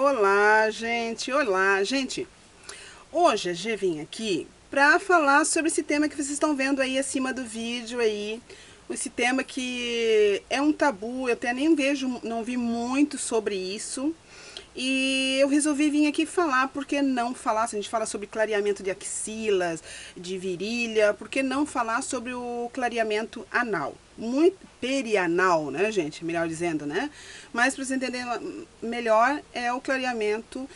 Olá, gente! Olá, gente! Hoje a G vim aqui para falar sobre esse tema que vocês estão vendo aí acima do vídeo aí. Esse tema que é um tabu, eu até nem vejo, não vi muito sobre isso. E eu resolvi vir aqui falar, por que não falar, se a gente fala sobre clareamento de axilas, de virilha, por que não falar sobre o clareamento anal? Muito perianal, né, gente? Melhor dizendo, né? Mas para você entender melhor, é o clareamento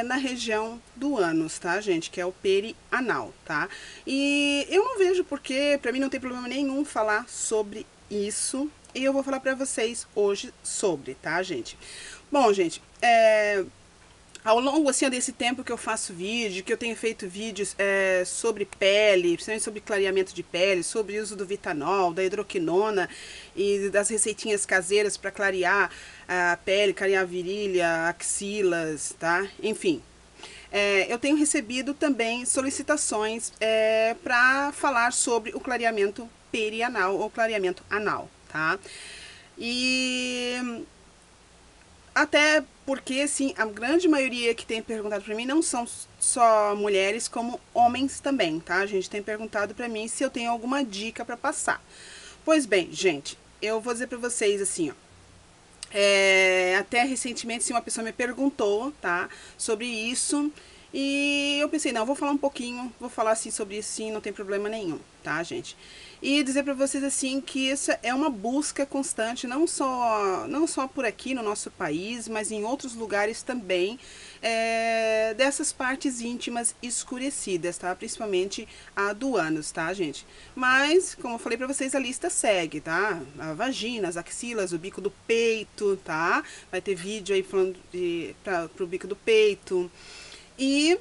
na região do ânus, tá, gente? Que é o perianal, tá? E eu não vejo porquê, pra mim não tem problema nenhum falar sobre isso. E eu vou falar pra vocês hoje sobre, tá, gente? Bom, gente, ao longo assim, desse tempo que eu faço vídeo, que eu tenho feito vídeos sobre pele, principalmente sobre clareamento de pele, sobre o uso do Vitanol, da hidroquinona e das receitinhas caseiras para clarear a pele, clarear a virilha, axilas, tá? Enfim. Eu tenho recebido também solicitações para falar sobre o clareamento perianal ou clareamento anal, tá? E até porque, assim, a grande maioria que tem perguntado pra mim não são só mulheres, como homens também, tá? A gente tem perguntado pra mim se eu tenho alguma dica pra passar. Pois bem, gente, eu vou dizer pra vocês assim, ó. Até recentemente, assim, uma pessoa me perguntou, tá? Sobre isso. E eu pensei, não, vou falar um pouquinho, vou falar assim sobre isso sim, não tem problema nenhum, tá, gente? E dizer pra vocês assim que isso é uma busca constante, não só por aqui no nosso país, mas em outros lugares também, dessas partes íntimas escurecidas, tá? Principalmente a do ânus, tá, gente? Mas, como eu falei pra vocês, a lista segue, tá? A vagina, as axilas, o bico do peito, tá? Vai ter vídeo aí falando pro bico do peito. E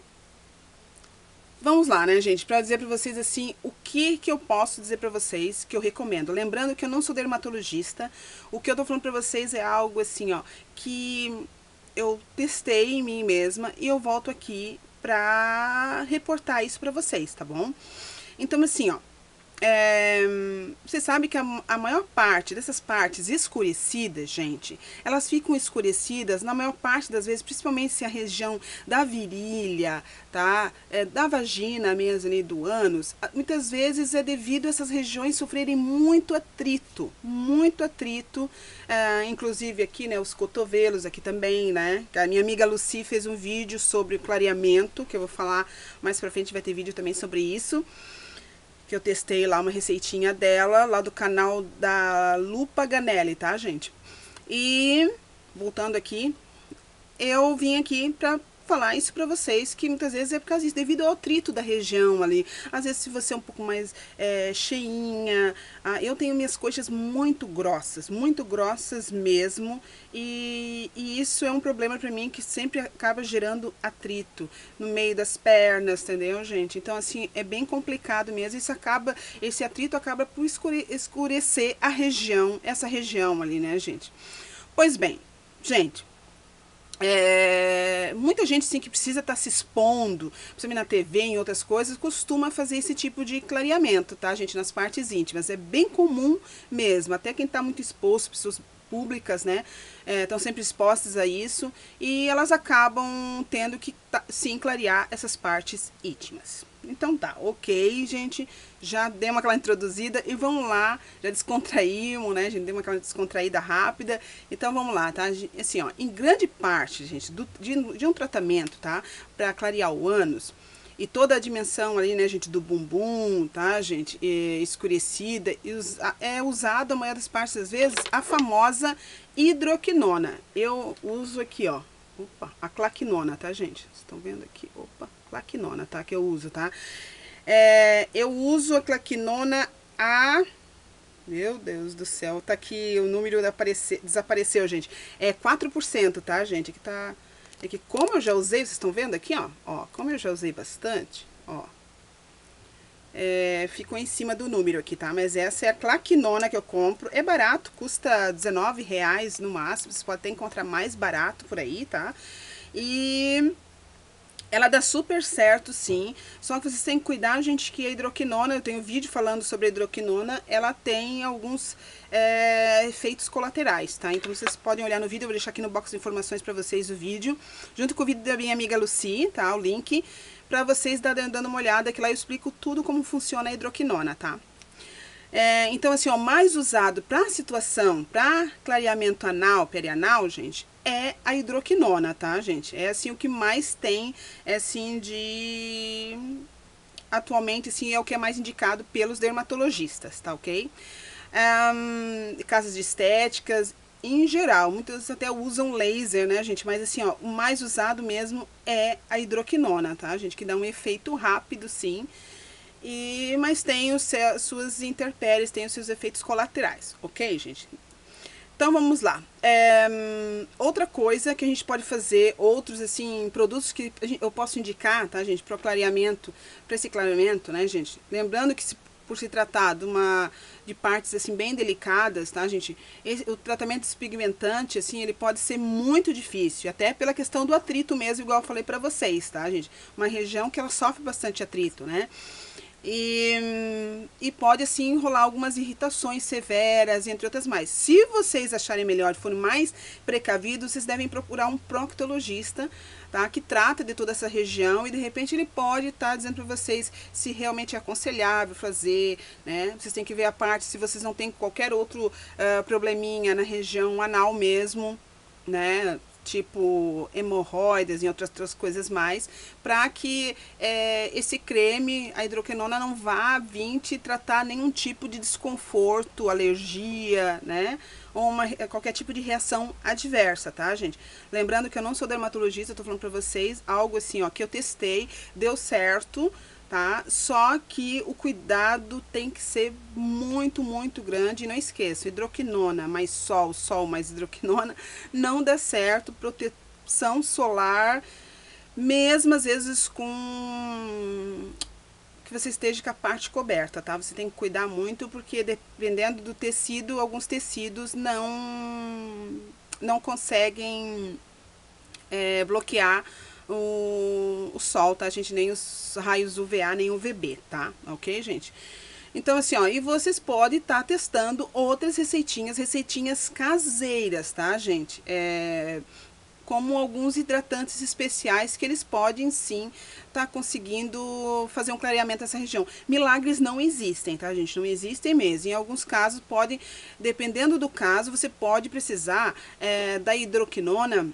vamos lá, né, gente, para dizer para vocês assim, o que eu posso dizer para vocês que eu recomendo. Lembrando que eu não sou dermatologista, o que eu tô falando para vocês é algo assim, ó, que eu testei em mim mesma e eu volto aqui pra reportar isso para vocês, tá bom? Então, assim, ó, você sabe que a maior parte dessas partes escurecidas, gente, elas ficam escurecidas na maior parte das vezes, principalmente se a região da virilha, tá? Da vagina mesmo ali do ânus, muitas vezes é devido a essas regiões sofrerem muito atrito, inclusive aqui, né, os cotovelos aqui também, né? A minha amiga Lucy fez um vídeo sobre o clareamento, que eu vou falar mais pra frente, vai ter vídeo também sobre isso. Que eu testei lá uma receitinha dela, lá do canal da Lu Paganelli, tá, gente? E, voltando aqui, eu vim aqui pra falar isso pra vocês, que muitas vezes é por causa disso, devido ao atrito da região ali. Às vezes, se você é um pouco mais cheinha, eu tenho minhas coxas muito grossas mesmo, e isso é um problema pra mim que sempre acaba gerando atrito no meio das pernas, entendeu, gente? Então, assim, é bem complicado mesmo, esse atrito acaba por escurecer a região, essa região ali, né, gente? Pois bem, gente, muita gente sim que precisa estar se expondo, principalmente na TV, em outras coisas, costuma fazer esse tipo de clareamento, tá, gente, nas partes íntimas. É bem comum mesmo, até quem está muito exposto, pessoas públicas, né, estão sempre expostas a isso, e elas acabam tendo que sim clarear essas partes íntimas. Então tá, ok, gente, já demos aquela introduzida e vamos lá, já descontraímos, né, gente, demos aquela descontraída rápida, então vamos lá, tá, assim, ó, em grande parte, gente, de um tratamento, tá, para clarear o ânus, e toda a dimensão ali, né, gente, do bumbum, tá, gente, escurecida, é usado a maioria das partes das vezes a famosa hidroquinona. Eu uso aqui, ó, opa, a claquinona, tá, gente? Vocês estão vendo aqui? Opa, claquinona, tá, que eu uso, tá? Eu uso a claquinona Meu Deus do céu, tá aqui, o número desapareceu, gente. É 4%, tá, gente? Aqui tá... É que como eu já usei, vocês estão vendo aqui, ó, como eu já usei bastante, ó, ficou em cima do número aqui, tá? Mas essa é a claquinona que eu compro, é barato, custa R$19 no máximo, você pode até encontrar mais barato por aí, tá? E Ela dá super certo, sim, só que vocês têm que cuidar, gente, que a hidroquinona, eu tenho um vídeo falando sobre a hidroquinona, ela tem alguns efeitos colaterais, tá? Então vocês podem olhar no vídeo, eu vou deixar aqui no box de informações para vocês o vídeo, junto com o vídeo da minha amiga Lucy, tá? O link, para vocês dando uma olhada, que lá eu explico tudo como funciona a hidroquinona, tá? Então, assim, ó, mais usado para situação, para clareamento anal, perianal, gente, é a hidroquinona, tá, gente? É, assim, o que mais tem, assim, atualmente, assim, é o que é mais indicado pelos dermatologistas, tá, ok? Casas de estéticas, em geral, muitas até usam laser, né, gente? Mas, assim, ó, o mais usado mesmo é a hidroquinona, tá, gente? Que dá um efeito rápido, sim. Mas tem suas intempéries, tem os seus efeitos colaterais, ok, gente? Então vamos lá. Outra coisa que a gente pode fazer, outros assim, produtos que eu posso indicar, tá, gente, para clareamento, para esse clareamento, né, gente? Lembrando que por se tratar de partes assim bem delicadas, tá, gente? O tratamento despigmentante, assim, ele pode ser muito difícil, até pela questão do atrito mesmo, igual eu falei para vocês, tá, gente? Uma região que ela sofre bastante atrito, né? E pode assim rolar algumas irritações severas, entre outras mais. Se vocês acharem melhor, forem mais precavidos, vocês devem procurar um proctologista, tá, que trata de toda essa região e de repente ele pode estar dizendo para vocês se realmente é aconselhável fazer, né? Vocês têm que ver a parte se vocês não têm qualquer outro probleminha na região anal mesmo, né? Tipo hemorroidas e outras coisas mais, para que esse creme, a hidroquinona, não vá vir te tratar nenhum tipo de desconforto, alergia, né? Ou qualquer tipo de reação adversa, tá, gente? Lembrando que eu não sou dermatologista, eu tô falando pra vocês algo assim, ó, que eu testei, deu certo, tá? Só que o cuidado tem que ser muito, muito grande. E não esqueça, hidroquinona mais sol, sol mais hidroquinona, não dá certo. Proteção solar, mesmo às vezes com que você esteja com a parte coberta, tá? Você tem que cuidar muito, porque dependendo do tecido, alguns tecidos não conseguem bloquear o sol, tá, gente? Nem os raios UVA, nem UVB, tá? Ok, gente? Então, assim, ó, e vocês podem estar testando outras receitinhas caseiras, tá, gente? Como alguns hidratantes especiais que eles podem sim estar conseguindo fazer um clareamento nessa região. Milagres não existem, tá, gente? Não existem mesmo. Em alguns casos podem, dependendo do caso, você pode precisar da hidroquinona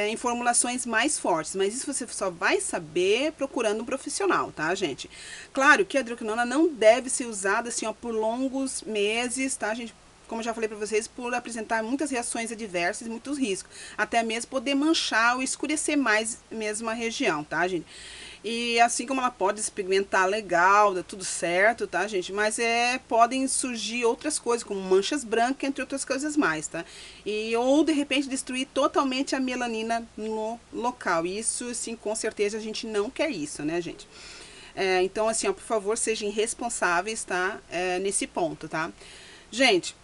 em formulações mais fortes, mas isso você só vai saber procurando um profissional, tá, gente? Claro que a hidroquinona não deve ser usada assim, ó, por longos meses, tá, gente? Como eu já falei para vocês, por apresentar muitas reações adversas e muitos riscos. Até mesmo poder manchar ou escurecer mais mesmo a região, tá, gente? E assim como ela pode despigmentar legal, dá tudo certo, tá, gente? Mas podem surgir outras coisas, como manchas brancas, entre outras coisas mais, tá? Ou de repente destruir totalmente a melanina no local. Isso, sim, com certeza a gente não quer isso, né, gente? Então, assim, ó, por favor, sejam responsáveis, tá? Nesse ponto, tá? Gente,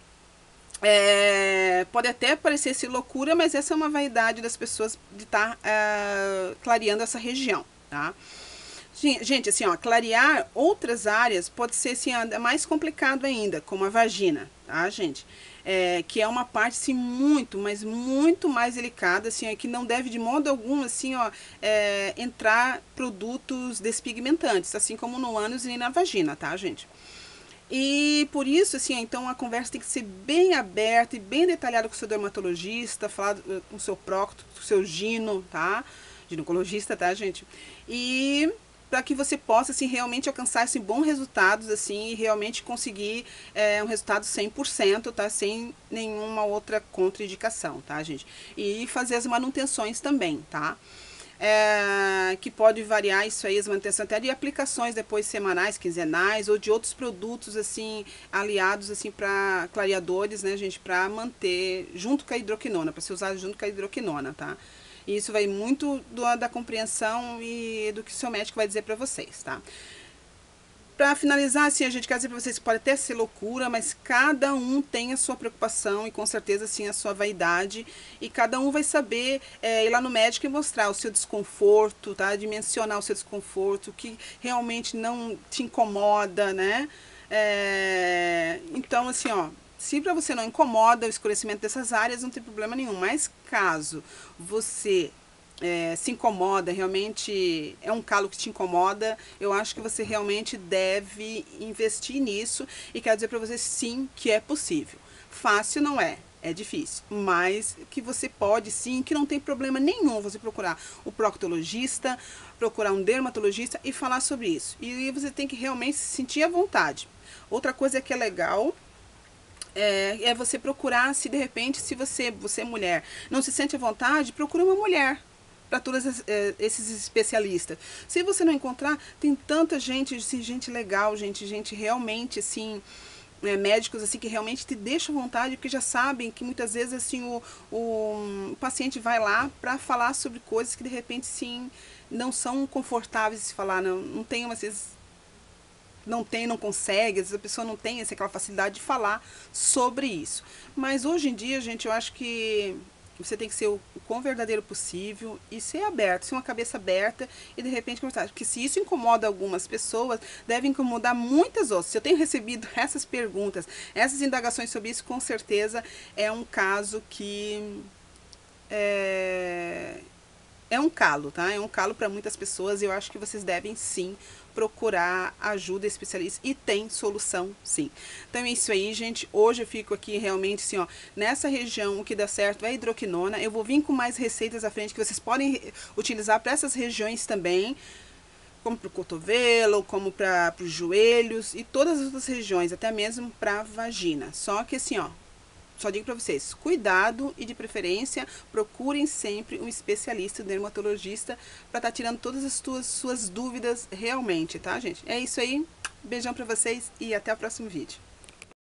pode até parecer ser loucura, mas essa é uma vaidade das pessoas de estar clareando essa região, tá? Gente, assim, ó, clarear outras áreas pode ser, assim, mais complicado ainda, como a vagina, tá, gente? Que é uma parte, assim, muito, mas muito mais delicada, assim, que não deve de modo algum, assim, ó, entrar produtos despigmentantes, assim como no ânus e na vagina, tá, gente? E por isso, assim, então a conversa tem que ser bem aberta e bem detalhada com o seu dermatologista, falar com o seu procto, com o seu gino, tá? Ginecologista, tá, gente? E para que você possa, assim, realmente alcançar esses bons resultados, assim, e realmente conseguir um resultado 100%, tá? Sem nenhuma outra contraindicação, tá, gente? E fazer as manutenções também, tá? Que pode variar isso aí, as manutenções até de aplicações depois semanais, quinzenais, ou de outros produtos, assim, aliados, assim, para clareadores, né, gente, para manter junto com a hidroquinona, para ser usado junto com a hidroquinona, tá? E isso vai muito da compreensão e do que o seu médico vai dizer para vocês, tá? Para finalizar, assim, a gente quer dizer para vocês que pode até ser loucura, mas cada um tem a sua preocupação e com certeza, assim, a sua vaidade. E cada um vai saber ir lá no médico e mostrar o seu desconforto, tá? Dimensionar o seu desconforto, o que realmente não te incomoda, né? Então, assim, ó, se para você não incomoda o escurecimento dessas áreas, não tem problema nenhum. Mas caso você se incomoda, realmente é um calo que te incomoda, eu acho que você realmente deve investir nisso e quero dizer para você sim que é possível. Fácil não é, é difícil, mas que você pode sim, que não tem problema nenhum você procurar o proctologista, procurar um dermatologista e falar sobre isso. E você tem que realmente se sentir à vontade. Outra coisa que é legal é você procurar, se de repente, se você é mulher, não se sente à vontade, procura uma mulher para todos esses especialistas. Se você não encontrar, tem tanta gente, assim, gente legal, gente realmente, assim, médicos assim que realmente te deixam à vontade, porque já sabem que muitas vezes assim o paciente vai lá para falar sobre coisas que de repente sim não são confortáveis de se falar, não tem às vezes não consegue, às vezes a pessoa não tem aquela facilidade de falar sobre isso. Mas hoje em dia, gente, eu acho que você tem que ser o quão verdadeiro possível e ser aberto, ser uma cabeça aberta e de repente conversar. Porque se isso incomoda algumas pessoas, deve incomodar muitas outras. Se eu tenho recebido essas perguntas, essas indagações sobre isso, com certeza é um caso que é um calo, tá? É um calo para muitas pessoas e eu acho que vocês devem sim procurar ajuda especialista e tem solução sim. Então é isso aí, gente. Hoje eu fico aqui realmente assim, ó, nessa região o que dá certo é a hidroquinona. Eu vou vir com mais receitas à frente que vocês podem utilizar para essas regiões também, como para o cotovelo, como para os joelhos e todas as outras regiões, até mesmo para a vagina. Só que assim, ó, só digo para vocês, cuidado e de preferência procurem sempre um especialista, um dermatologista, para estar tirando todas as suas dúvidas realmente, tá, gente? É isso aí, beijão para vocês e até o próximo vídeo.